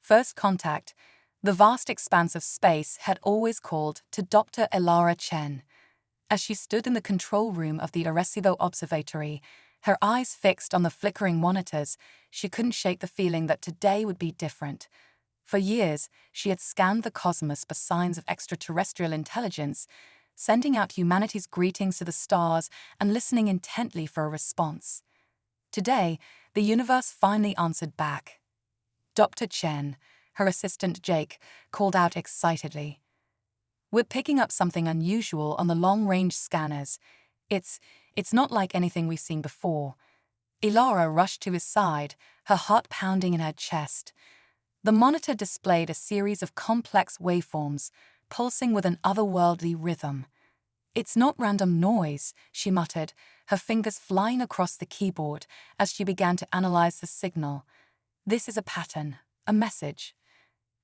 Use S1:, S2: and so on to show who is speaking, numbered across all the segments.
S1: First contact, the vast expanse of space had always called to Dr. Elara Chen. As she stood in the control room of the Arecibo Observatory, her eyes fixed on the flickering monitors, she couldn't shake the feeling that today would be different. For years, she had scanned the cosmos for signs of extraterrestrial intelligence, sending out humanity's greetings to the stars and listening intently for a response. Today, the universe finally answered back. Dr. Chen, her assistant Jake, called out excitedly. "We're picking up something unusual on the long-range scanners. It's not like anything we've seen before." Elara rushed to his side, her heart pounding in her chest. The monitor displayed a series of complex waveforms, pulsing with an otherworldly rhythm. "It's not random noise," she muttered, her fingers flying across the keyboard as she began to analyze the signal. "This is a pattern, a message."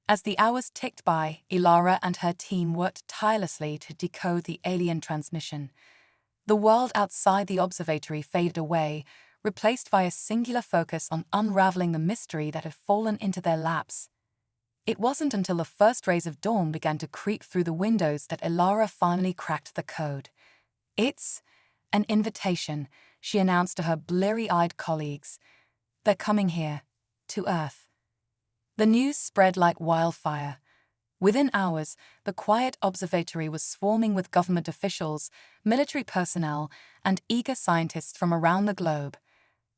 S1: As the hours ticked by, Elara and her team worked tirelessly to decode the alien transmission. The world outside the observatory faded away, replaced by a singular focus on unraveling the mystery that had fallen into their laps. It wasn't until the first rays of dawn began to creep through the windows that Elara finally cracked the code. "It's an invitation," she announced to her bleary-eyed colleagues. "They're coming here, to Earth." The news spread like wildfire. Within hours, the quiet observatory was swarming with government officials, military personnel, and eager scientists from around the globe.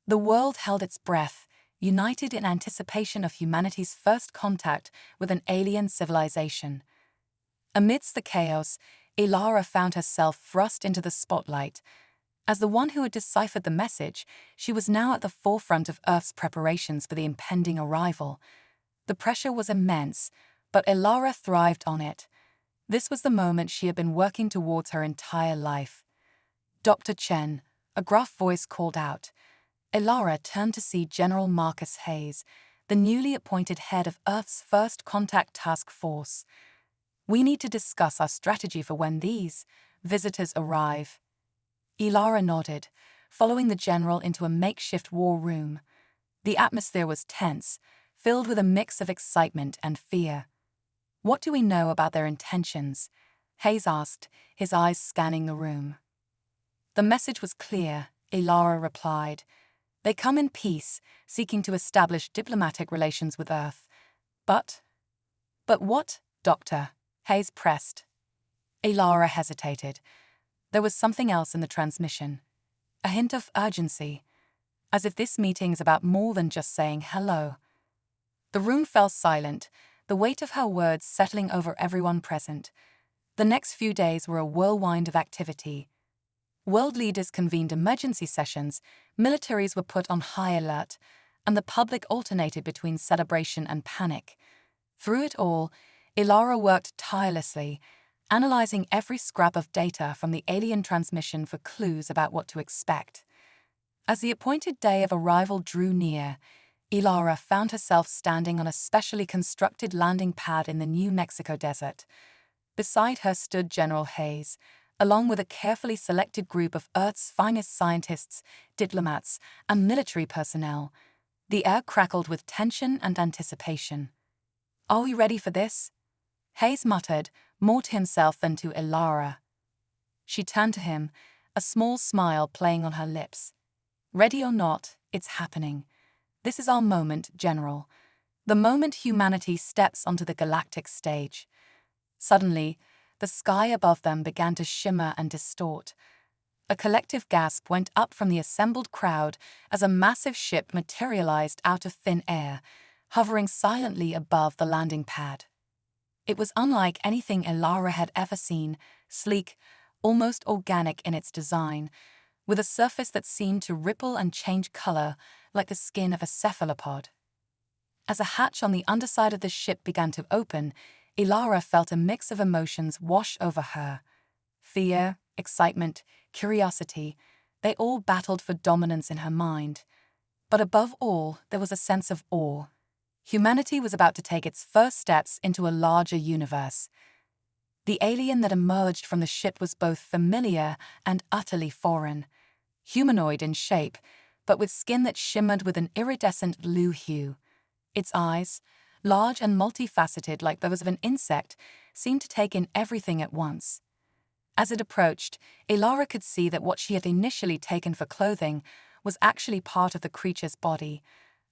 S1: The world held its breath, united in anticipation of humanity's first contact with an alien civilization. Amidst the chaos, Elara found herself thrust into the spotlight. As the one who had deciphered the message, she was now at the forefront of Earth's preparations for the impending arrival. The pressure was immense, but Elara thrived on it. This was the moment she had been working towards her entire life. "Dr. Chen," a gruff voice called out. Elara turned to see General Marcus Hayes, the newly appointed head of Earth's First Contact Task Force. "We need to discuss our strategy for when these visitors arrive." Elara nodded, following the general into a makeshift war room. The atmosphere was tense, filled with a mix of excitement and fear. "What do we know about their intentions?" Hayes asked, his eyes scanning the room. "The message was clear," Elara replied. "They come in peace, seeking to establish diplomatic relations with Earth. But what, Doctor?" Hayes pressed. Elara hesitated. There was something else in the transmission. A hint of urgency, as if this meeting is about more than just saying hello. The room fell silent, the weight of her words settling over everyone present. The next few days were a whirlwind of activity. World leaders convened emergency sessions, militaries were put on high alert, and the public alternated between celebration and panic. Through it all, Elara worked tirelessly, analyzing every scrap of data from the alien transmission for clues about what to expect. As the appointed day of arrival drew near, Elara found herself standing on a specially constructed landing pad in the New Mexico desert. Beside her stood General Hayes, along with a carefully selected group of Earth's finest scientists, diplomats, and military personnel. The air crackled with tension and anticipation. "Are we ready for this?" Hayes muttered, more to himself than to Elara. She turned to him, a small smile playing on her lips. "Ready or not, it's happening. This is our moment, General. The moment humanity steps onto the galactic stage." Suddenly, the sky above them began to shimmer and distort. A collective gasp went up from the assembled crowd as a massive ship materialized out of thin air, hovering silently above the landing pad. It was unlike anything Elara had ever seen, sleek, almost organic in its design, with a surface that seemed to ripple and change color like the skin of a cephalopod. As a hatch on the underside of the ship began to open, Elara felt a mix of emotions wash over her. Fear, excitement, curiosity, they all battled for dominance in her mind. But above all, there was a sense of awe. Humanity was about to take its first steps into a larger universe. The alien that emerged from the ship was both familiar and utterly foreign. Humanoid in shape, but with skin that shimmered with an iridescent blue hue. Its eyes, large and multifaceted like those of an insect, seemed to take in everything at once. As it approached, Elara could see that what she had initially taken for clothing was actually part of the creature's body,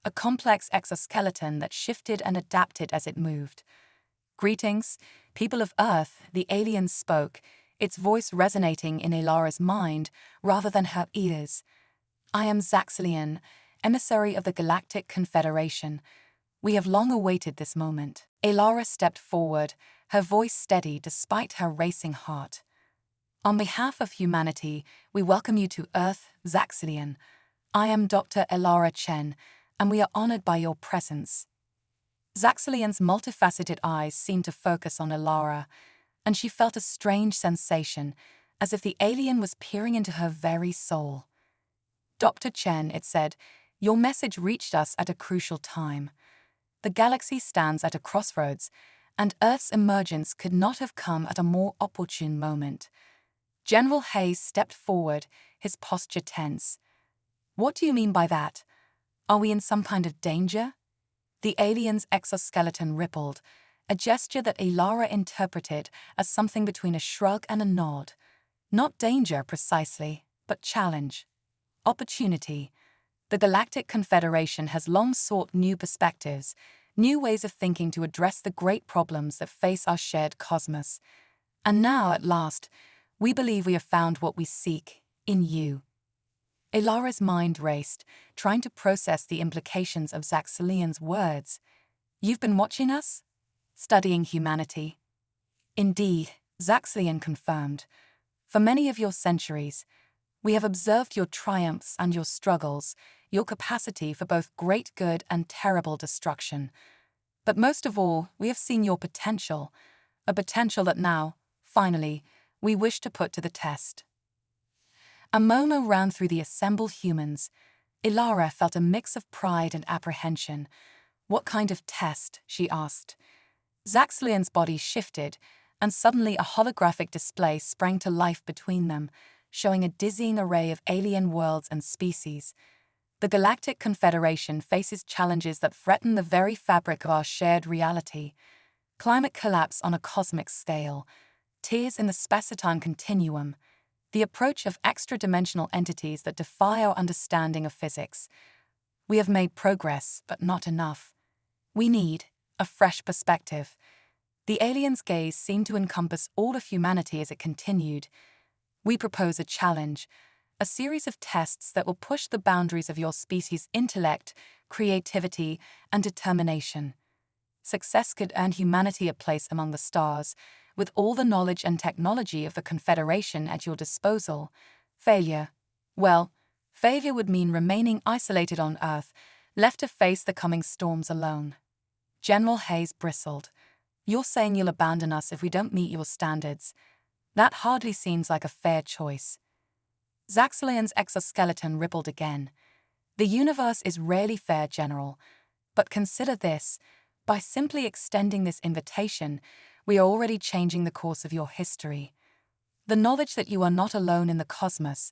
S1: a complex exoskeleton that shifted and adapted as it moved. "Greetings, people of Earth," the alien spoke, its voice resonating in Elara's mind rather than her ears. "I am Zaxxlian, emissary of the Galactic Confederation. We have long awaited this moment." Elara stepped forward, her voice steady despite her racing heart. "On behalf of humanity, we welcome you to Earth, Zaxxlian. I am Dr. Elara Chen, and we are honored by your presence." Zaxxlian's multifaceted eyes seemed to focus on Elara, and she felt a strange sensation, as if the alien was peering into her very soul. "Dr. Chen," it said, "your message reached us at a crucial time. The galaxy stands at a crossroads, and Earth's emergence could not have come at a more opportune moment." General Hayes stepped forward, his posture tense. "What do you mean by that? Are we in some kind of danger?" The alien's exoskeleton rippled, a gesture that Elara interpreted as something between a shrug and a nod. Not danger precisely, but challenge. Opportunity. The Galactic Confederation has long sought new perspectives, new ways of thinking to address the great problems that face our shared cosmos. And now, at last, we believe we have found what we seek in you. Elara's mind raced, trying to process the implications of Zaxxlian's words. "You've been watching us? Studying humanity?" "Indeed," Zaxxlian confirmed. "For many of your centuries, we have observed your triumphs and your struggles, your capacity for both great good and terrible destruction. But most of all, we have seen your potential, a potential that now, finally, we wish to put to the test." A murmur ran through the assembled humans. Elara felt a mix of pride and apprehension. "What kind of test?" she asked. Zaxxlian's body shifted, and suddenly a holographic display sprang to life between them, showing a dizzying array of alien worlds and species. The Galactic Confederation faces challenges that threaten the very fabric of our shared reality. Climate collapse on a cosmic scale, tears in the space-time continuum, the approach of extra-dimensional entities that defy our understanding of physics. We have made progress, but not enough. We need a fresh perspective. The alien's gaze seemed to encompass all of humanity as it continued. "We propose a challenge, a series of tests that will push the boundaries of your species' intellect, creativity, and determination. Success could earn humanity a place among the stars, with all the knowledge and technology of the Confederation at your disposal. Failure, well, failure would mean remaining isolated on Earth, left to face the coming storms alone." General Hayes bristled. "You're saying you'll abandon us if we don't meet your standards? That hardly seems like a fair choice." Zaxxlian's exoskeleton rippled again. "The universe is rarely fair, General. But consider this. By simply extending this invitation, we are already changing the course of your history. The knowledge that you are not alone in the cosmos,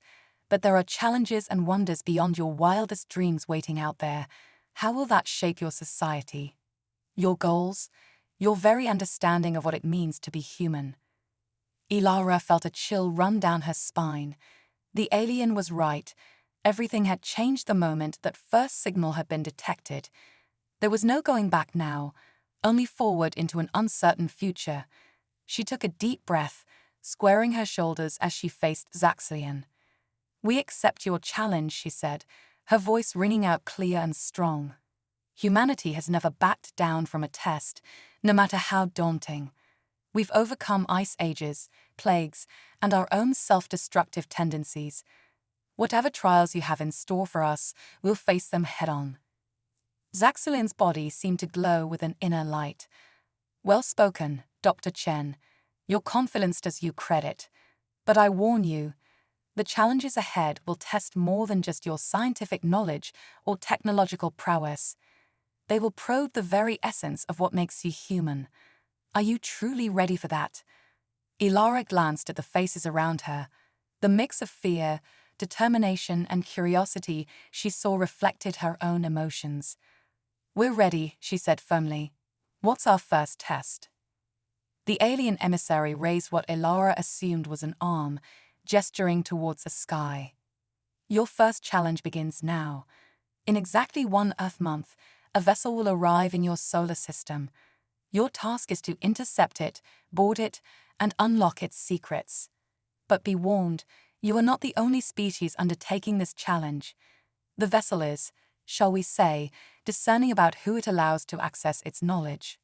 S1: that there are challenges and wonders beyond your wildest dreams waiting out there, how will that shape your society? Your goals? Your very understanding of what it means to be human?" Elara felt a chill run down her spine. The alien was right. Everything had changed the moment that first signal had been detected. There was no going back now, only forward into an uncertain future. She took a deep breath, squaring her shoulders as she faced Zaxxlian. "We accept your challenge," she said, her voice ringing out clear and strong. Humanity has never backed down from a test, no matter how daunting. We've overcome ice ages, plagues, and our own self-destructive tendencies. Whatever trials you have in store for us, we'll face them head-on." Zaxxlian's body seemed to glow with an inner light. "Well spoken, Dr. Chen. Your confidence does you credit. But I warn you, the challenges ahead will test more than just your scientific knowledge or technological prowess. They will probe the very essence of what makes you human. Are you truly ready for that?" Elara glanced at the faces around her. The mix of fear, determination, and curiosity she saw reflected her own emotions. "We're ready," she said firmly. What's our first test? The alien emissary raised what Elara assumed was an arm, gesturing towards the sky. Your first challenge begins now. In exactly 1 Earth month, a vessel will arrive in your solar system. Your task is to intercept it, board it, and unlock its secrets. But be warned, you are not the only species undertaking this challenge. The vessel is, shall we say, discerning about who it allows to access its knowledge.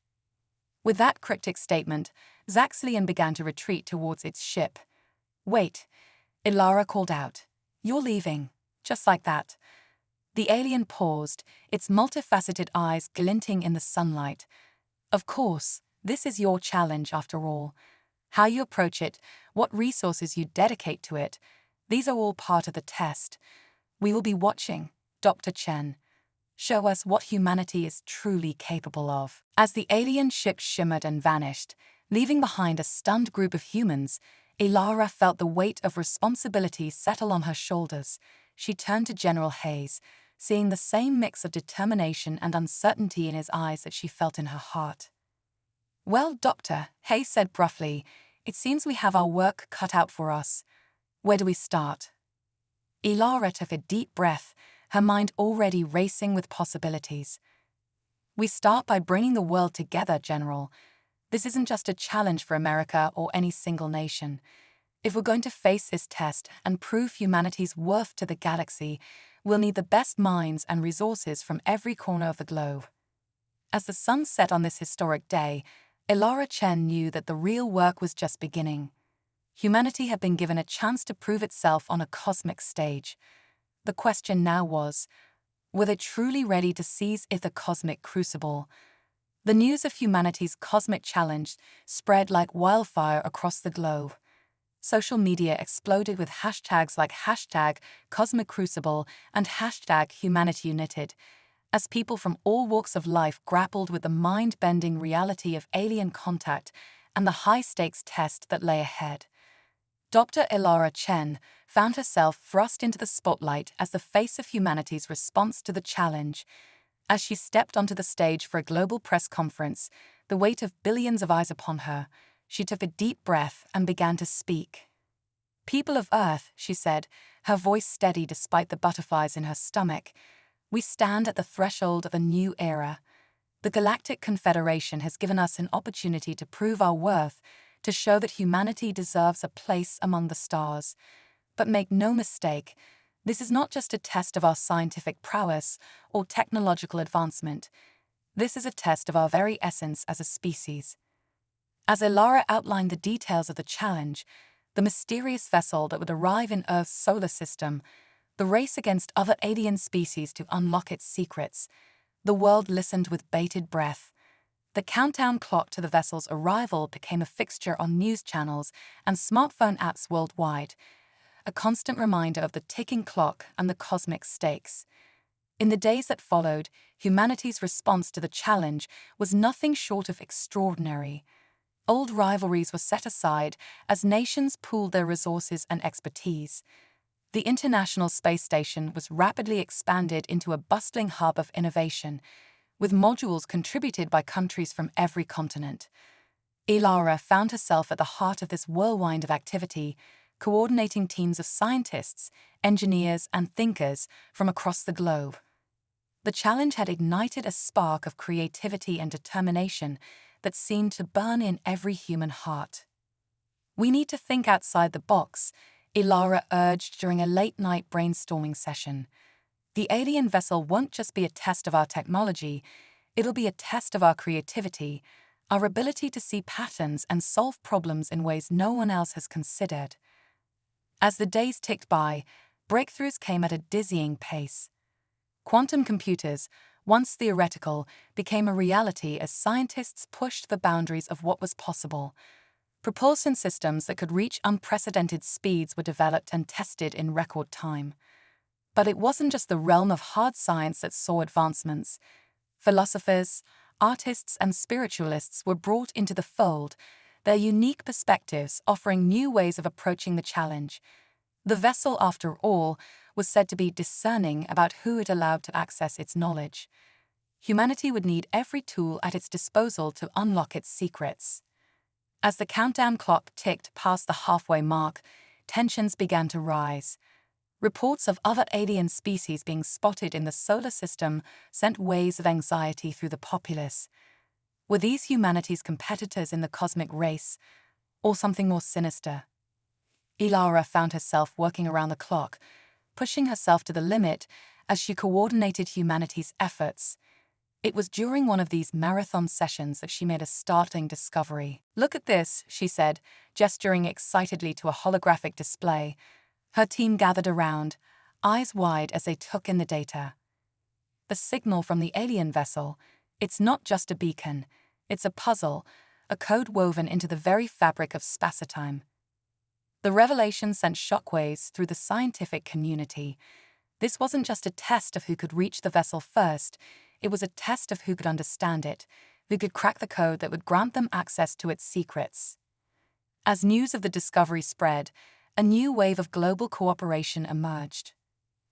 S1: With that cryptic statement, Zaxlian began to retreat towards its ship. Wait, Elara called out. You're leaving, just like that. The alien paused, its multifaceted eyes glinting in the sunlight. Of course, this is your challenge after all. How you approach it, what resources you dedicate to it, these are all part of the test. We will be watching, Dr. Chen. Show us what humanity is truly capable of. As the alien ship shimmered and vanished, leaving behind a stunned group of humans, Elara felt the weight of responsibility settle on her shoulders. She turned to General Hayes, seeing the same mix of determination and uncertainty in his eyes that she felt in her heart. Well, Doctor, Hayes said gruffly, it seems we have our work cut out for us. Where do we start? Elara took a deep breath, her mind already racing with possibilities. We start by bringing the world together, General. This isn't just a challenge for America or any single nation. If we're going to face this test and prove humanity's worth to the galaxy, we'll need the best minds and resources from every corner of the globe. As the sun set on this historic day, Elara Chen knew that the real work was just beginning. Humanity had been given a chance to prove itself on a cosmic stage. The question now was, were they truly ready to seize the cosmic crucible? The news of humanity's cosmic challenge spread like wildfire across the globe. Social media exploded with hashtags like #CosmicCrucible and #HumanityUnited, as people from all walks of life grappled with the mind-bending reality of alien contact and the high-stakes test that lay ahead. Dr. Elara Chen found herself thrust into the spotlight as the face of humanity's response to the challenge. As she stepped onto the stage for a global press conference, the weight of billions of eyes upon her, she took a deep breath and began to speak. People of Earth, she said, her voice steady despite the butterflies in her stomach, we stand at the threshold of a new era. The Galactic Confederation has given us an opportunity to prove our worth, to show that humanity deserves a place among the stars. But make no mistake, this is not just a test of our scientific prowess or technological advancement. This is a test of our very essence as a species. As Elara outlined the details of the challenge, the mysterious vessel that would arrive in Earth's solar system, the race against other alien species to unlock its secrets, the world listened with bated breath. The countdown clock to the vessel's arrival became a fixture on news channels and smartphone apps worldwide, a constant reminder of the ticking clock and the cosmic stakes. In the days that followed, humanity's response to the challenge was nothing short of extraordinary. Old rivalries were set aside as nations pooled their resources and expertise. The International Space Station was rapidly expanded into a bustling hub of innovation, with modules contributed by countries from every continent. Elara found herself at the heart of this whirlwind of activity, coordinating teams of scientists, engineers, and thinkers from across the globe. The challenge had ignited a spark of creativity and determination that seemed to burn in every human heart. We need to think outside the box, Elara urged during a late-night brainstorming session. The alien vessel won't just be a test of our technology, it'll be a test of our creativity, our ability to see patterns and solve problems in ways no one else has considered. As the days ticked by, breakthroughs came at a dizzying pace. Quantum computers, once theoretical, became a reality as scientists pushed the boundaries of what was possible. Propulsion systems that could reach unprecedented speeds were developed and tested in record time. But it wasn't just the realm of hard science that saw advancements. Philosophers, artists, and spiritualists were brought into the fold, their unique perspectives offering new ways of approaching the challenge. The vessel, after all, was said to be discerning about who it allowed to access its knowledge. humanity would need every tool at its disposal to unlock its secrets. As the countdown clock ticked past the halfway mark, tensions began to rise. Reports of other alien species being spotted in the solar system sent waves of anxiety through the populace. Were these humanity's competitors in the cosmic race, or something more sinister? Ilara found herself working around the clock, pushing herself to the limit as she coordinated humanity's efforts. It was during one of these marathon sessions that she made a startling discovery. "Look at this," she said, gesturing excitedly to a holographic display. Her team gathered around, eyes wide as they took in the data. The signal from the alien vessel, it's not just a beacon, it's a puzzle, a code woven into the very fabric of space-time. The revelation sent shockwaves through the scientific community. This wasn't just a test of who could reach the vessel first, it was a test of who could understand it, who could crack the code that would grant them access to its secrets. As news of the discovery spread, a new wave of global cooperation emerged.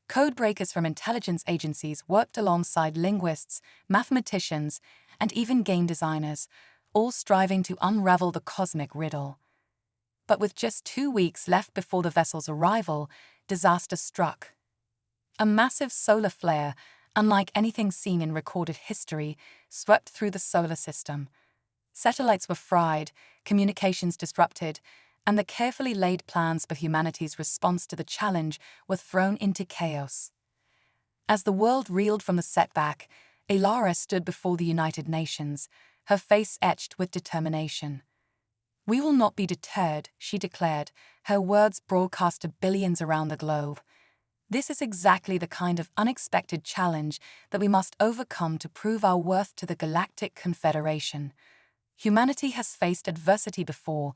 S1: Codebreakers from intelligence agencies worked alongside linguists, mathematicians, and even game designers, all striving to unravel the cosmic riddle. But with just 2 weeks left before the vessel's arrival, disaster struck. A massive solar flare, unlike anything seen in recorded history, swept through the solar system. Satellites were fried, communications disrupted, and the carefully laid plans for humanity's response to the challenge were thrown into chaos. As the world reeled from the setback, Ilara stood before the United Nations, her face etched with determination. "We will not be deterred," she declared, her words broadcast to billions around the globe. "This is exactly the kind of unexpected challenge that we must overcome to prove our worth to the Galactic Confederation. Humanity has faced adversity before,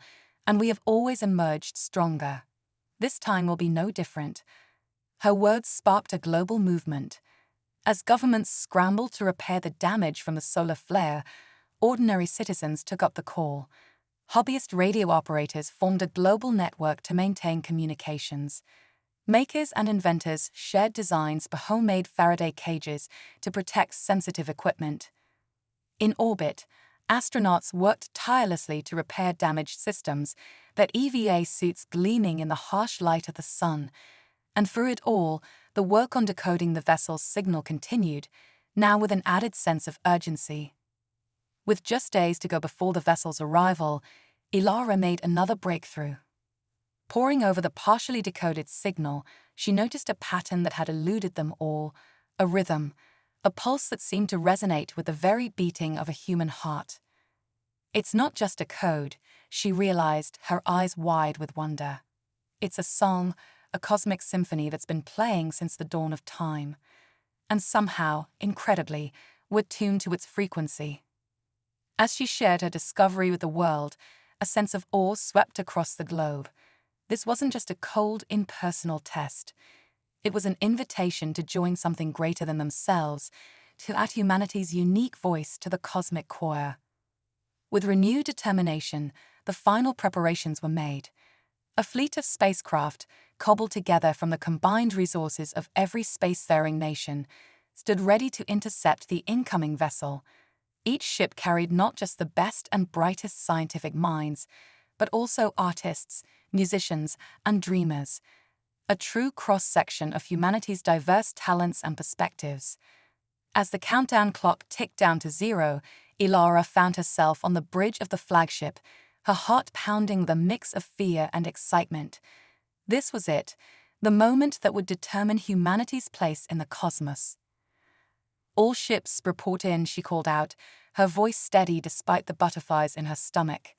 S1: and we have always emerged stronger. This time will be no different." Her words sparked a global movement. As governments scrambled to repair the damage from the solar flare, ordinary citizens took up the call. Hobbyist radio operators formed a global network to maintain communications. Makers and inventors shared designs for homemade Faraday cages to protect sensitive equipment. In orbit, astronauts worked tirelessly to repair damaged systems, their EVA suits gleaming in the harsh light of the sun. And through it all, the work on decoding the vessel's signal continued, now with an added sense of urgency. With just days to go before the vessel's arrival, Ilara made another breakthrough. Poring over the partially decoded signal, she noticed a pattern that had eluded them all, a rhythm, a pulse that seemed to resonate with the very beating of a human heart. "It's not just a code," she realized, her eyes wide with wonder. "It's a song, a cosmic symphony that's been playing since the dawn of time. And somehow, incredibly, we're tuned to its frequency." As she shared her discovery with the world, a sense of awe swept across the globe. This wasn't just a cold, impersonal test. It was an invitation to join something greater than themselves, to add humanity's unique voice to the cosmic choir. With renewed determination, the final preparations were made. A fleet of spacecraft, cobbled together from the combined resources of every spacefaring nation, stood ready to intercept the incoming vessel. Each ship carried not just the best and brightest scientific minds, but also artists, musicians, and dreamers. A true cross-section of humanity's diverse talents and perspectives. As the countdown clock ticked down to 0, Ilara found herself on the bridge of the flagship, her heart pounding with a mix of fear and excitement. This was it, the moment that would determine humanity's place in the cosmos. "All ships report in," she called out, her voice steady despite the butterflies in her stomach.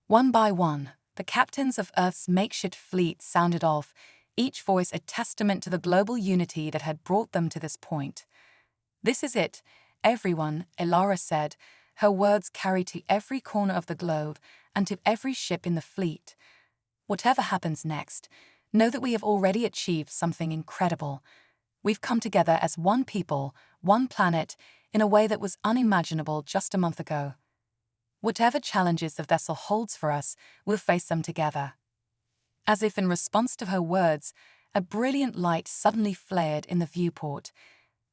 S1: One by one, the captains of Earth's makeshift fleet sounded off, each voice a testament to the global unity that had brought them to this point. "This is it, everyone," Ilara said, her words carried to every corner of the globe and to every ship in the fleet. "Whatever happens next, know that we have already achieved something incredible. We've come together as one people, one planet, in a way that was unimaginable just a month ago. Whatever challenges the vessel holds for us, we'll face them together." As if in response to her words, a brilliant light suddenly flared in the viewport.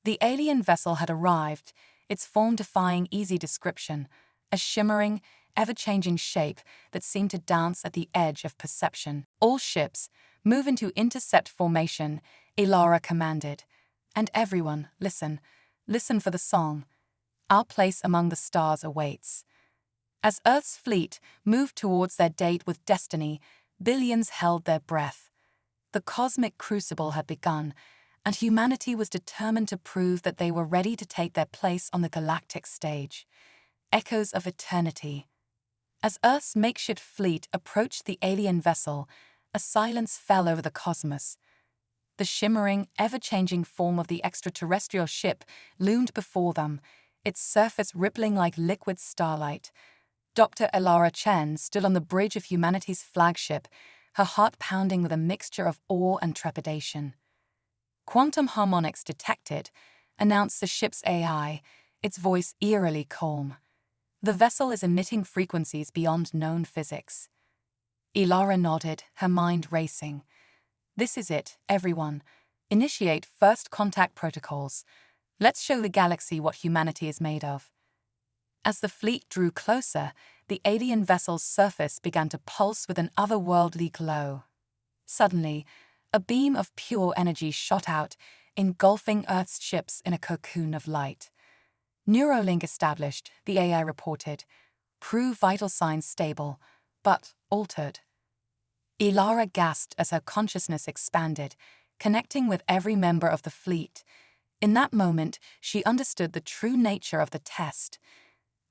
S1: The alien vessel had arrived, its form defying easy description, a shimmering, ever-changing shape that seemed to dance at the edge of perception. "All ships, move into intercept formation," Ilara commanded. "And everyone, listen. Listen for the song. Our place among the stars awaits." As Earth's fleet moved towards their date with destiny, billions held their breath. The cosmic crucible had begun, and humanity was determined to prove that they were ready to take their place on the galactic stage. Echoes of eternity. As Earth's makeshift fleet approached the alien vessel, a silence fell over the cosmos. The shimmering, ever-changing form of the extraterrestrial ship loomed before them, its surface rippling like liquid starlight. Dr. Elara Chen stood on the bridge of humanity's flagship, her heart pounding with a mixture of awe and trepidation. "Quantum harmonics detected," announced the ship's AI, its voice eerily calm. "The vessel is emitting frequencies beyond known physics." Ilara nodded, her mind racing. "This is it, everyone. Initiate first contact protocols. Let's show the galaxy what humanity is made of." As the fleet drew closer, the alien vessel's surface began to pulse with an otherworldly glow. Suddenly, a beam of pure energy shot out, engulfing Earth's ships in a cocoon of light. "Neurolink established," the AI reported. "Prove vital signs stable, but altered." Ilara gasped as her consciousness expanded, connecting with every member of the fleet. In that moment, she understood the true nature of the test.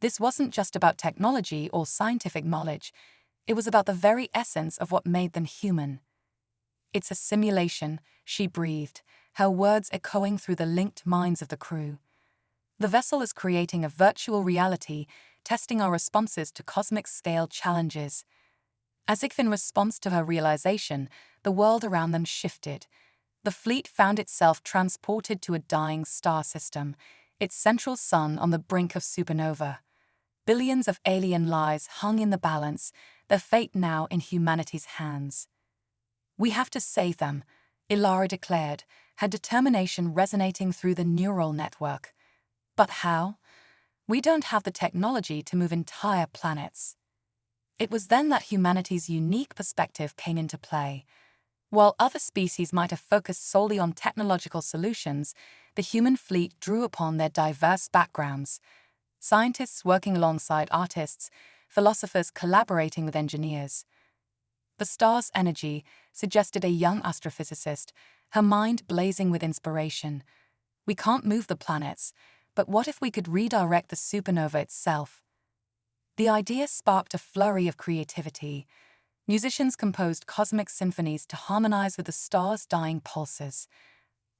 S1: This wasn't just about technology or scientific knowledge. It was about the very essence of what made them human. "It's a simulation," she breathed, her words echoing through the linked minds of the crew. "The vessel is creating a virtual reality, testing our responses to cosmic-scale challenges." As if in response to her realization, the world around them shifted. The fleet found itself transported to a dying star system, its central sun on the brink of supernova. Billions of alien lives hung in the balance, their fate now in humanity's hands. "We have to save them," Ilara declared, her determination resonating through the neural network. "But how? We don't have the technology to move entire planets." It was then that humanity's unique perspective came into play. While other species might have focused solely on technological solutions, the human fleet drew upon their diverse backgrounds. Scientists working alongside artists, philosophers collaborating with engineers. The star's energy suggested a young astrophysicist, her mind blazing with inspiration. "We can't move the planets, but what if we could redirect the supernova itself?" The idea sparked a flurry of creativity. Musicians composed cosmic symphonies to harmonize with the star's dying pulses.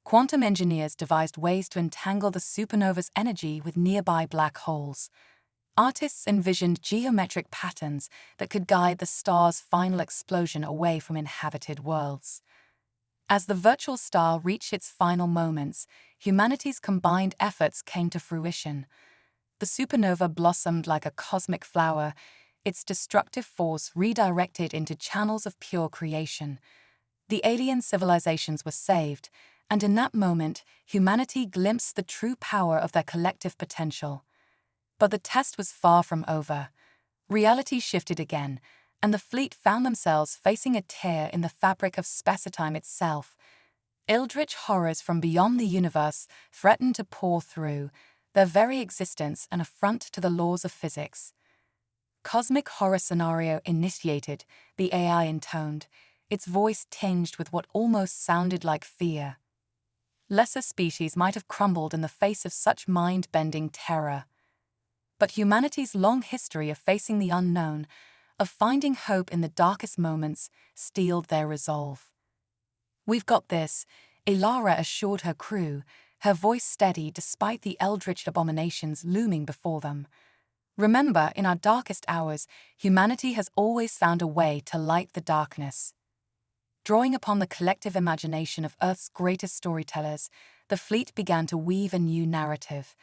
S1: Quantum engineers devised ways to entangle the supernova's energy with nearby black holes. Artists envisioned geometric patterns that could guide the star's final explosion away from inhabited worlds. As the virtual star reached its final moments, humanity's combined efforts came to fruition. The supernova blossomed like a cosmic flower, its destructive force redirected into channels of pure creation. The alien civilizations were saved, and in that moment, humanity glimpsed the true power of their collective potential. But the test was far from over. Reality shifted again, and the fleet found themselves facing a tear in the fabric of space-time itself. Eldritch horrors from beyond the universe threatened to pour through, their very existence an affront to the laws of physics. "Cosmic horror scenario initiated," the AI intoned, its voice tinged with what almost sounded like fear. Lesser species might have crumbled in the face of such mind-bending terror. But humanity's long history of facing the unknown, of finding hope in the darkest moments, steeled their resolve. "We've got this," Ilara assured her crew, her voice steady despite the eldritch abominations looming before them. "Remember, in our darkest hours, humanity has always found a way to light the darkness." Drawing upon the collective imagination of Earth's greatest storytellers, the fleet began to weave a new narrative.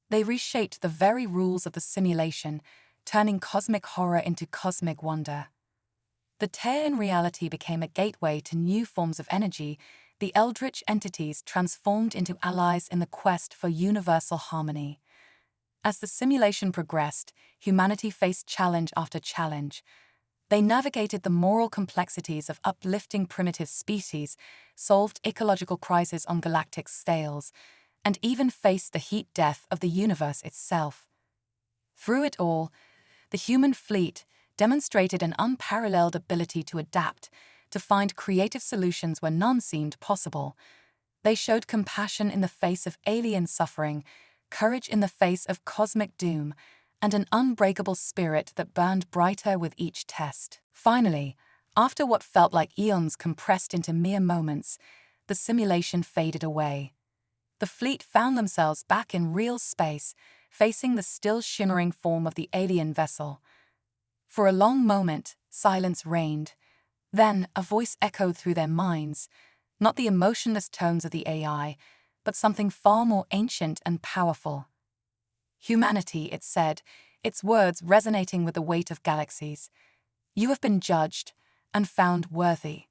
S1: They reshaped the very rules of the simulation, turning cosmic horror into cosmic wonder. The tear in reality became a gateway to new forms of energy, the eldritch entities transformed into allies in the quest for universal harmony. As the simulation progressed, humanity faced challenge after challenge. They navigated the moral complexities of uplifting primitive species, solved ecological crises on galactic scales, and even faced the heat death of the universe itself. Through it all, the human fleet demonstrated an unparalleled ability to adapt, to find creative solutions where none seemed possible. They showed compassion in the face of alien suffering, courage in the face of cosmic doom, and an unbreakable spirit that burned brighter with each test. Finally, after what felt like eons compressed into mere moments, the simulation faded away. The fleet found themselves back in real space, facing the still shimmering form of the alien vessel. For a long moment, silence reigned. Then, a voice echoed through their minds, not the emotionless tones of the AI, but something far more ancient and powerful. Humanity, it said, its words resonating with the weight of galaxies. You have been judged and found worthy.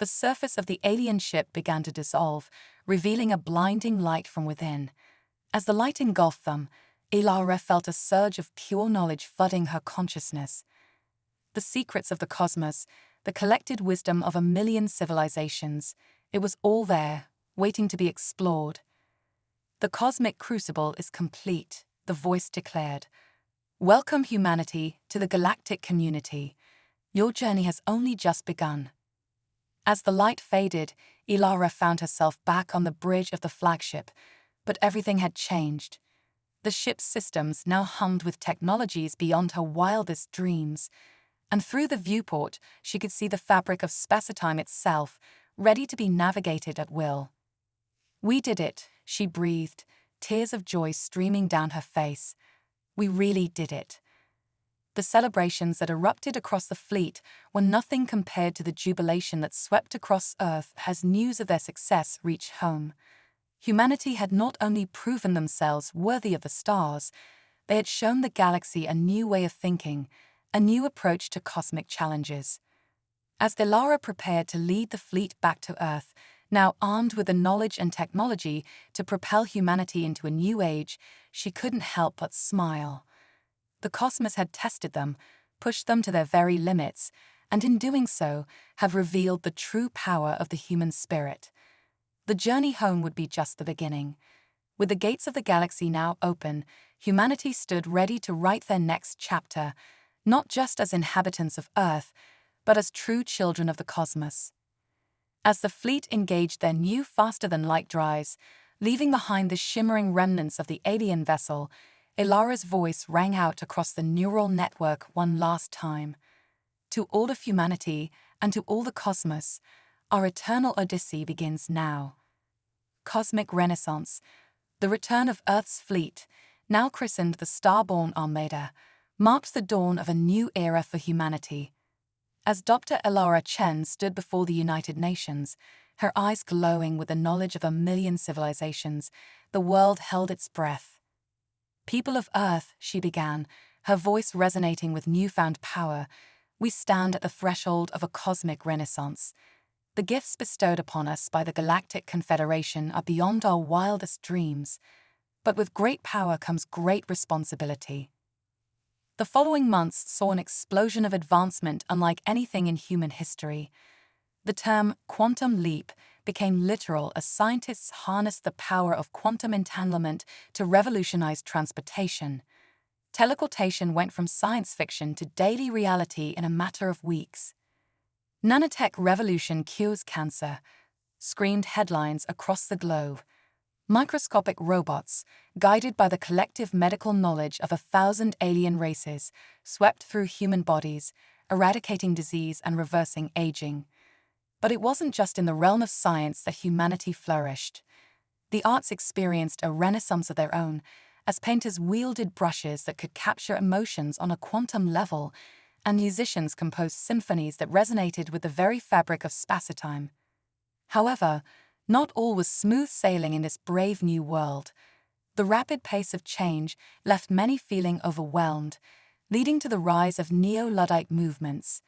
S1: The surface of the alien ship began to dissolve, revealing a blinding light from within. As the light engulfed them, Ilara felt a surge of pure knowledge flooding her consciousness. The secrets of the cosmos, the collected wisdom of 1,000,000 civilizations, it was all there, waiting to be explored. The cosmic crucible is complete, the voice declared. Welcome, humanity, to the galactic community. Your journey has only just begun. As the light faded, Ilara found herself back on the bridge of the flagship, but everything had changed. The ship's systems now hummed with technologies beyond her wildest dreams, and through the viewport she could see the fabric of spacetime itself, ready to be navigated at will. We did it, she breathed, tears of joy streaming down her face. We really did it. The celebrations that erupted across the fleet were nothing compared to the jubilation that swept across Earth as news of their success reached home. Humanity had not only proven themselves worthy of the stars, they had shown the galaxy a new way of thinking, a new approach to cosmic challenges. As Ilara prepared to lead the fleet back to Earth, now armed with the knowledge and technology to propel humanity into a new age, she couldn't help but smile. The cosmos had tested them, pushed them to their very limits, and in doing so, have revealed the true power of the human spirit. The journey home would be just the beginning. With the gates of the galaxy now open, humanity stood ready to write their next chapter, not just as inhabitants of Earth, but as true children of the cosmos. As the fleet engaged their new faster-than-light drives, leaving behind the shimmering remnants of the alien vessel, Ilara's voice rang out across the neural network one last time. To all of humanity and to all the cosmos, our eternal odyssey begins now. Cosmic Renaissance, the return of Earth's fleet, now christened the Starborn Armada, marked the dawn of a new era for humanity. As Dr. Ilara Chen stood before the United Nations, her eyes glowing with the knowledge of 1,000,000 civilizations, the world held its breath. People of Earth, she began, her voice resonating with newfound power, we stand at the threshold of a cosmic renaissance. The gifts bestowed upon us by the Galactic Confederation are beyond our wildest dreams, but with great power comes great responsibility. The following months saw an explosion of advancement unlike anything in human history. The term quantum leap became literal as scientists harnessed the power of quantum entanglement to revolutionize transportation. Teleportation went from science fiction to daily reality in a matter of weeks. Nanotech revolution cures cancer, screamed headlines across the globe. Microscopic robots, guided by the collective medical knowledge of 1,000 alien races, swept through human bodies, eradicating disease and reversing aging. But it wasn't just in the realm of science that humanity flourished. The arts experienced a renaissance of their own, as painters wielded brushes that could capture emotions on a quantum level, and musicians composed symphonies that resonated with the very fabric of spacetime. However, not all was smooth sailing in this brave new world. The rapid pace of change left many feeling overwhelmed, leading to the rise of neo-Luddite movements.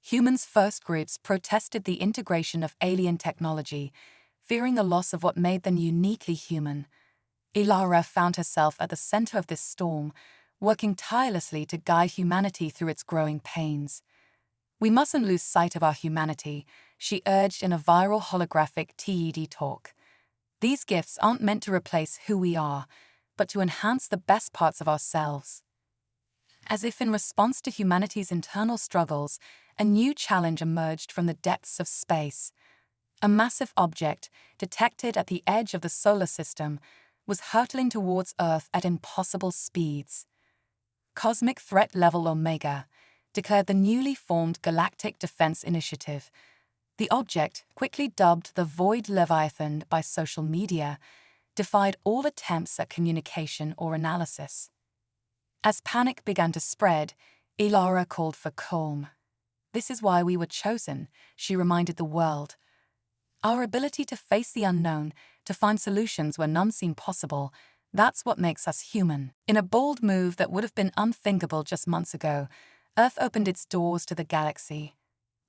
S1: Humans' first groups protested the integration of alien technology, fearing the loss of what made them uniquely human. Ilara found herself at the center of this storm, working tirelessly to guide humanity through its growing pains. "We mustn't lose sight of our humanity," she urged in a viral holographic TED talk. "These gifts aren't meant to replace who we are, but to enhance the best parts of ourselves." As if in response to humanity's internal struggles, a new challenge emerged from the depths of space. A massive object, detected at the edge of the solar system, was hurtling towards Earth at impossible speeds. Cosmic Threat Level Omega, declared the newly formed Galactic Defense Initiative. The object, quickly dubbed the Void Leviathan by social media, defied all attempts at communication or analysis. As panic began to spread, Ilara called for calm. "This is why we were chosen," she reminded the world. "Our ability to face the unknown, to find solutions where none seem possible, that's what makes us human." In a bold move that would have been unthinkable just months ago, Earth opened its doors to the galaxy.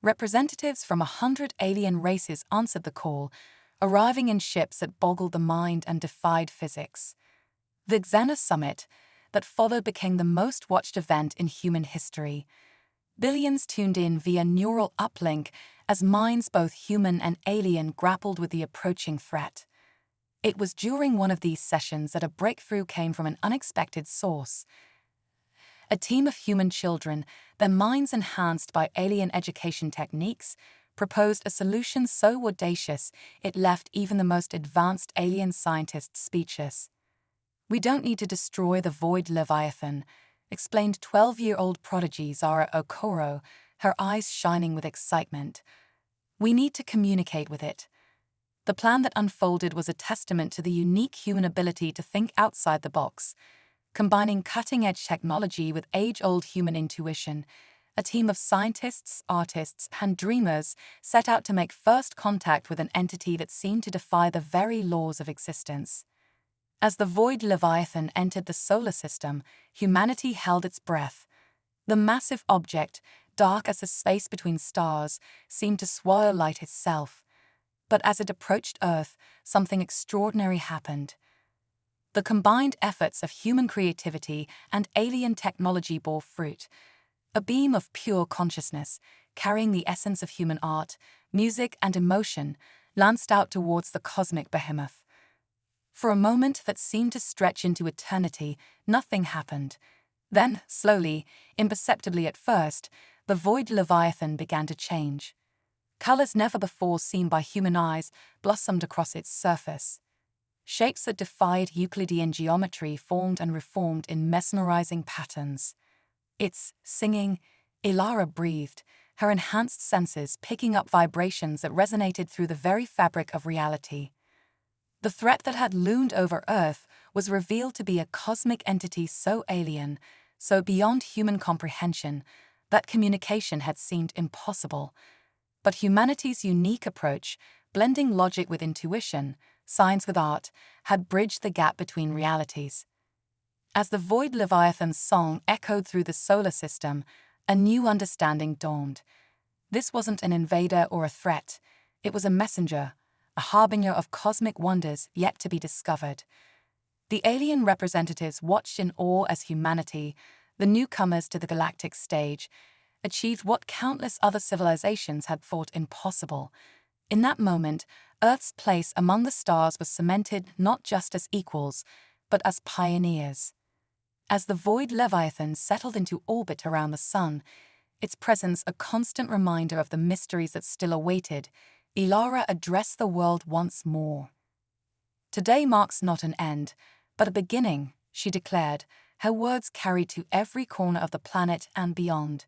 S1: Representatives from 100 alien races answered the call, arriving in ships that boggled the mind and defied physics. The Xena Summit that followed became the most watched event in human history. Billions tuned in via neural uplink as minds both human and alien grappled with the approaching threat. It was during one of these sessions that a breakthrough came from an unexpected source. A team of human children, their minds enhanced by alien education techniques, proposed a solution so audacious it left even the most advanced alien scientists speechless. "We don't need to destroy the Void Leviathan," explained 12-year-old prodigy Zara Okoro, her eyes shining with excitement. "We need to communicate with it." The plan that unfolded was a testament to the unique human ability to think outside the box. Combining cutting-edge technology with age-old human intuition, a team of scientists, artists, and dreamers set out to make first contact with an entity that seemed to defy the very laws of existence. As the Void Leviathan entered the solar system, humanity held its breath. The massive object, dark as the space between stars, seemed to swallow light itself. But as it approached Earth, something extraordinary happened. The combined efforts of human creativity and alien technology bore fruit. A beam of pure consciousness, carrying the essence of human art, music, and emotion, lanced out towards the cosmic behemoth. For a moment that seemed to stretch into eternity, nothing happened. Then, slowly, imperceptibly at first, the Void Leviathan began to change. Colors never before seen by human eyes blossomed across its surface. Shapes that defied Euclidean geometry formed and reformed in mesmerizing patterns. "It's singing," Ilara breathed, her enhanced senses picking up vibrations that resonated through the very fabric of reality. The threat that had loomed over Earth was revealed to be a cosmic entity so alien, so beyond human comprehension, that communication had seemed impossible. But humanity's unique approach, blending logic with intuition, science with art, had bridged the gap between realities. As the Void Leviathan's song echoed through the solar system, a new understanding dawned. This wasn't an invader or a threat. It was a messenger, a harbinger of cosmic wonders yet to be discovered. The alien representatives watched in awe as humanity, the newcomers to the galactic stage, achieved what countless other civilizations had thought impossible. In that moment, Earth's place among the stars was cemented not just as equals, but as pioneers. As the Void Leviathan settled into orbit around the Sun, its presence a constant reminder of the mysteries that still awaited, Ilara addressed the world once more. "Today marks not an end, but a beginning," she declared, her words carried to every corner of the planet and beyond.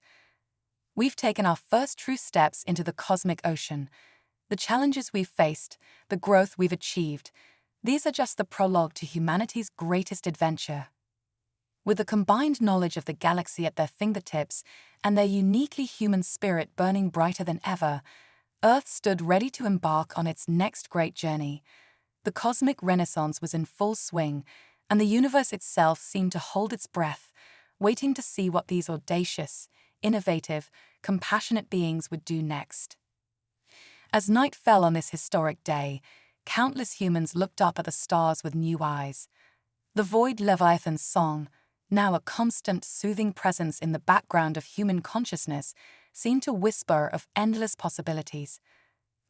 S1: "We've taken our first true steps into the cosmic ocean. The challenges we've faced, the growth we've achieved, these are just the prologue to humanity's greatest adventure." With the combined knowledge of the galaxy at their fingertips and their uniquely human spirit burning brighter than ever, Earth stood ready to embark on its next great journey. The cosmic renaissance was in full swing, and the universe itself seemed to hold its breath, waiting to see what these audacious, innovative, compassionate beings would do next. As night fell on this historic day, countless humans looked up at the stars with new eyes. The void leviathan's song, now a constant soothing presence in the background of human consciousness, seemed to whisper of endless possibilities.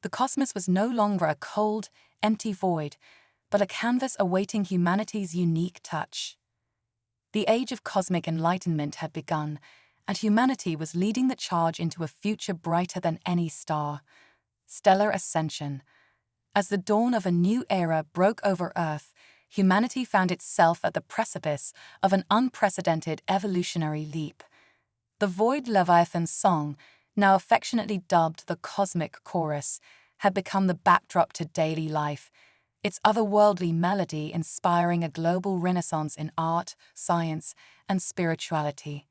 S1: The cosmos was no longer a cold, empty void, but a canvas awaiting humanity's unique touch. The age of cosmic enlightenment had begun, and humanity was leading the charge into a future brighter than any star. Stellar ascension. As the dawn of a new era broke over Earth, humanity found itself at the precipice of an unprecedented evolutionary leap. The void leviathan's song, now affectionately dubbed the cosmic chorus, had become the backdrop to daily life, its otherworldly melody inspiring a global renaissance in art, science, and spirituality.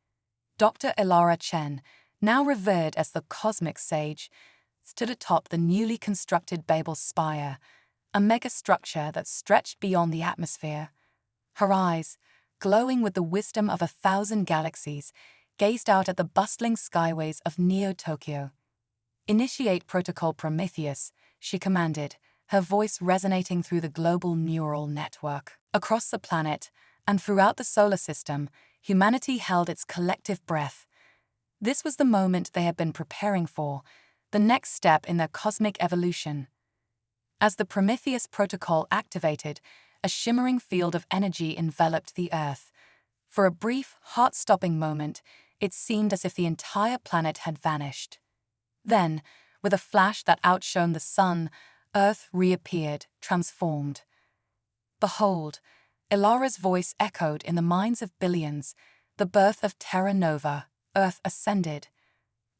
S1: Dr. Elara Chen, now revered as the cosmic sage, stood atop the newly constructed Babel spire, a megastructure that stretched beyond the atmosphere. Her eyes, glowing with the wisdom of 1,000 galaxies, gazed out at the bustling skyways of Neo-Tokyo. "Initiate Protocol Prometheus," she commanded, her voice resonating through the global neural network. Across the planet, and throughout the solar system, humanity held its collective breath. This was the moment they had been preparing for, the next step in their cosmic evolution. As the Prometheus protocol activated, a shimmering field of energy enveloped the Earth. For a brief, heart-stopping moment, it seemed as if the entire planet had vanished. Then, with a flash that outshone the sun, Earth reappeared, transformed. Behold, Elara's voice echoed in the minds of billions, the birth of Terra Nova, Earth ascended.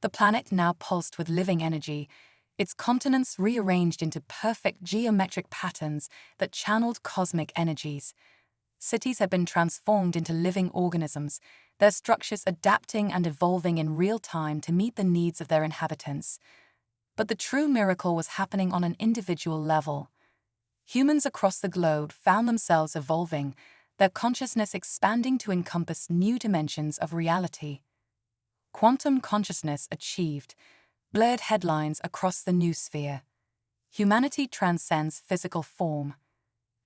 S1: The planet now pulsed with living energy, its continents rearranged into perfect geometric patterns that channeled cosmic energies. Cities had been transformed into living organisms, their structures adapting and evolving in real time to meet the needs of their inhabitants. But the true miracle was happening on an individual level. Humans across the globe found themselves evolving, their consciousness expanding to encompass new dimensions of reality. Quantum consciousness achieved, blurred headlines across the noosphere. Humanity transcends physical form.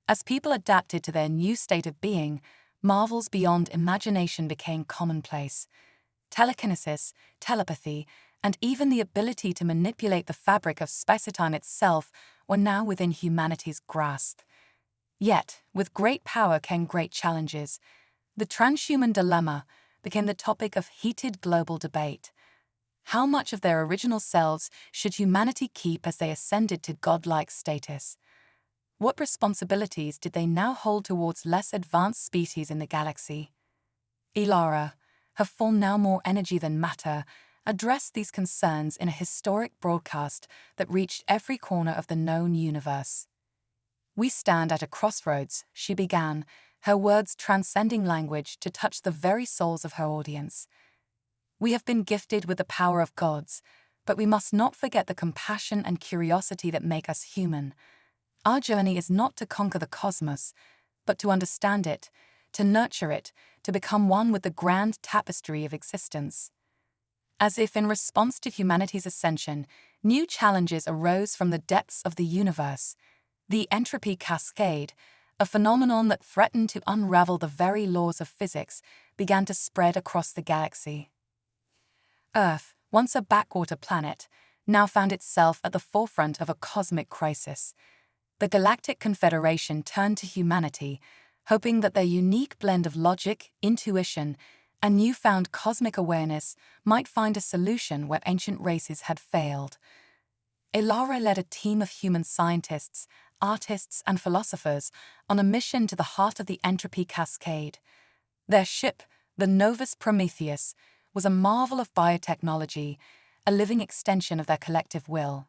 S1: As people adapted to their new state of being, marvels beyond imagination became commonplace. Telekinesis, telepathy, and even the ability to manipulate the fabric of space-time itself were now within humanity's grasp. Yet, with great power came great challenges. The transhuman dilemma became the topic of heated global debate. How much of their original selves should humanity keep as they ascended to godlike status? What responsibilities did they now hold towards less advanced species in the galaxy? Elara, her form now more energy than matter, addressed these concerns in a historic broadcast that reached every corner of the known universe. "We stand at a crossroads," she began, her words transcending language to touch the very souls of her audience. "We have been gifted with the power of gods, but we must not forget the compassion and curiosity that make us human. Our journey is not to conquer the cosmos, but to understand it, to nurture it, to become one with the grand tapestry of existence." As if in response to humanity's ascension, new challenges arose from the depths of the universe. The entropy cascade, a phenomenon that threatened to unravel the very laws of physics, began to spread across the galaxy. Earth, once a backwater planet, now found itself at the forefront of a cosmic crisis. The Galactic Confederation turned to humanity, hoping that their unique blend of logic, intuition, and newfound cosmic awareness might find a solution where ancient races had failed. Elara led a team of human scientists, artists, and philosophers on a mission to the heart of the entropy cascade. Their ship, the Novus Prometheus, was a marvel of biotechnology, a living extension of their collective will.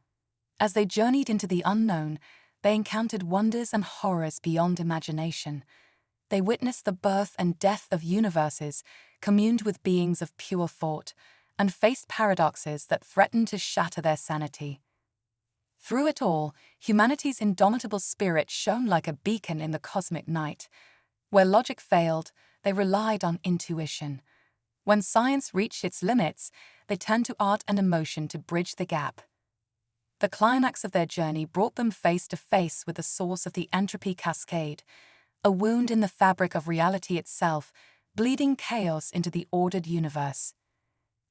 S1: As they journeyed into the unknown, they encountered wonders and horrors beyond imagination. They witnessed the birth and death of universes, communed with beings of pure thought, and faced paradoxes that threatened to shatter their sanity. Through it all, humanity's indomitable spirit shone like a beacon in the cosmic night. Where logic failed, they relied on intuition. When science reached its limits, they turned to art and emotion to bridge the gap. The climax of their journey brought them face to face with the source of the entropy cascade, a wound in the fabric of reality itself, bleeding chaos into the ordered universe.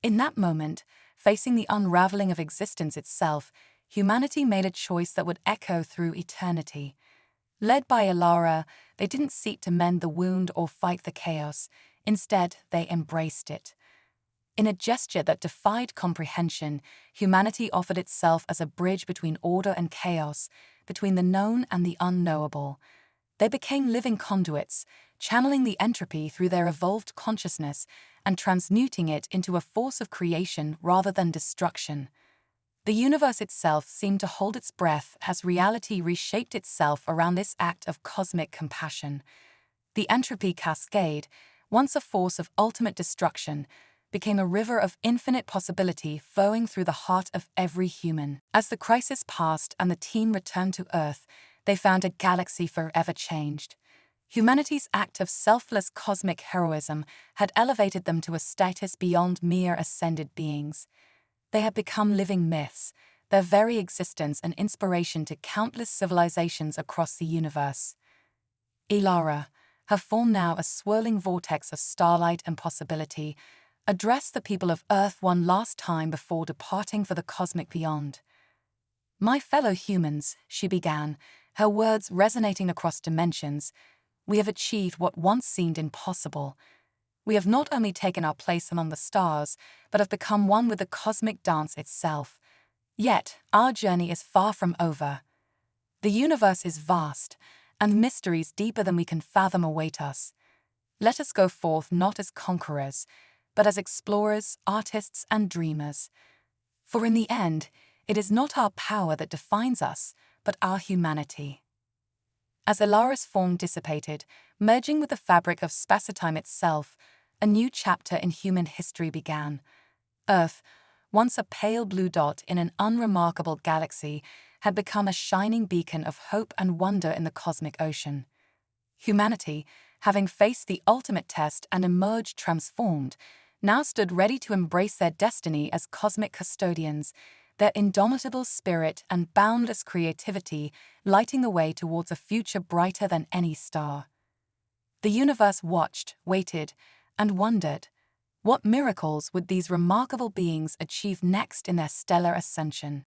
S1: In that moment, facing the unraveling of existence itself, humanity made a choice that would echo through eternity. Led by Allure, they didn't seek to mend the wound or fight the chaos. Instead, they embraced it. In a gesture that defied comprehension, humanity offered itself as a bridge between order and chaos, between the known and the unknowable. They became living conduits, channeling the entropy through their evolved consciousness and transmuting it into a force of creation rather than destruction. The universe itself seemed to hold its breath as reality reshaped itself around this act of cosmic compassion. The entropy cascade, once a force of ultimate destruction, became a river of infinite possibility flowing through the heart of every human. As the crisis passed and the team returned to Earth, they found a galaxy forever changed. Humanity's act of selfless cosmic heroism had elevated them to a status beyond mere ascended beings. They had become living myths, their very existence an inspiration to countless civilizations across the universe. Allure, her form now a swirling vortex of starlight and possibility, addressed the people of Earth one last time before departing for the cosmic beyond. "My fellow humans," she began, her words resonating across dimensions, "we have achieved what once seemed impossible. We have not only taken our place among the stars, but have become one with the cosmic dance itself. Yet, our journey is far from over. The universe is vast, and mysteries deeper than we can fathom await us. Let us go forth not as conquerors, but as explorers, artists, and dreamers. For in the end, it is not our power that defines us, but our humanity." As Allure's form dissipated, merging with the fabric of space-time itself, a new chapter in human history began. Earth, once a pale blue dot in an unremarkable galaxy, had become a shining beacon of hope and wonder in the cosmic ocean. Humanity, having faced the ultimate test and emerged transformed, now stood ready to embrace their destiny as cosmic custodians, their indomitable spirit and boundless creativity lighting the way towards a future brighter than any star. The universe watched, waited, and wondered, what miracles would these remarkable beings achieve next in their stellar ascension?